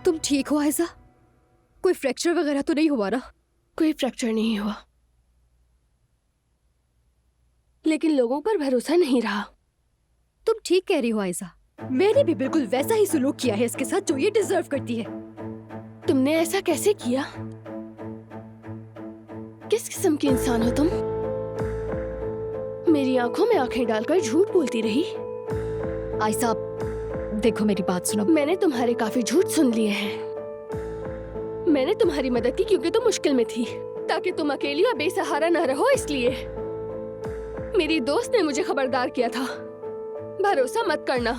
तुम ठीक हो आयजा? कोई फ्रैक्चर वगैरह तो नहीं हुआ ना? कोई फ्रैक्चर नहीं हुआ, लेकिन लोगों पर भरोसा नहीं रहा। तुम ठीक कह रही हो आयजा। मैंने भी बिल्कुल वैसा ही सुलूक किया है इसके साथ जो ये डिजर्व करती है। तुमने ऐसा कैसे किया? किस किस्म की इंसान हो तुम? मेरी आंखों में आंखें डालकर झूठ बोलती रही। आयजा देखो, मेरी बात सुनो। मैंने तुम्हारे काफी झूठ सुन लिए हैं। मैंने तुम्हारी मदद की क्योंकि तुम मुश्किल में थी, ताकि तुम अकेली और बेसहारा न रहो, इसलिए। मेरी दोस्त ने मुझे खबरदार किया था, भरोसा मत करना।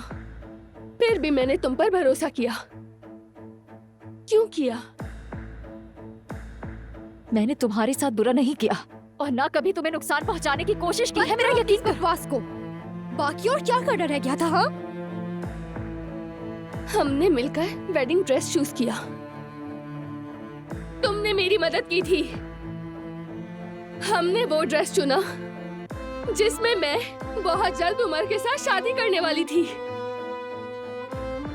फिर भी मैंने तुम पर भरोसा किया। क्यों किया? मैंने तुम्हारे साथ बुरा नहीं किया और ना कभी तुम्हें नुकसान पहुंचाने की कोशिश की है। मेरा यकीन बकवास को। बाकी और क्या करना रह गया था? हाँ, हमने मिलकर वेडिंग ड्रेस चूज किया। तुमने मेरी मदद की थी। हमने वो ड्रेस चुना जिसमें मैं बहुत जल्द उमर के साथ शादी करने वाली थी।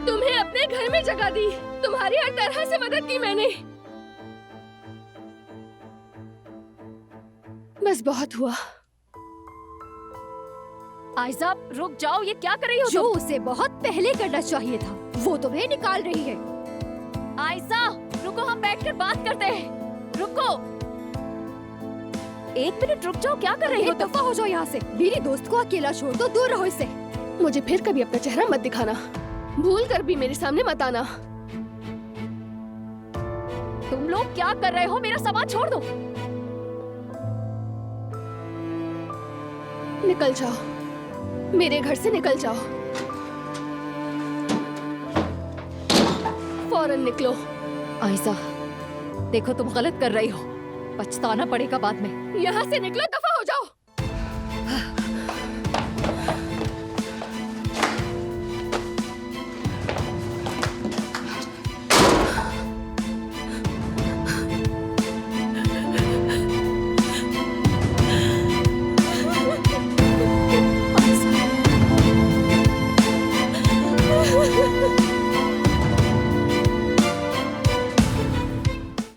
तुम्हें अपने घर में जगह दी, तुम्हारी हर तरह से मदद की मैंने। बस बहुत हुआ। आयजा रुक जाओ, ये क्या कर रही हो? जो उसे बहुत पहले करना चाहिए था वो तुम्हें निकाल रही है। आयजा रुको, हम बैठकर बात करते हैं। रुको, एक मिनट रुक जाओ। क्या कर रही हो? दफा हो जाओ यहाँ से। मेरी दोस्त को अकेला छोड़ दो, दूर रहो इससे। मुझे फिर कभी अपना चेहरा मत दिखाना, भूल कर भी मेरे सामने मत आना। तुम लोग क्या कर रहे हो? मेरा सामान छोड़ दो। निकल जाओ, मेरे घर से निकल जाओ। फौरन निकलो। आयजा देखो, तुम गलत कर रही हो, पछताना पड़ेगा बाद में। यहाँ से निकलो।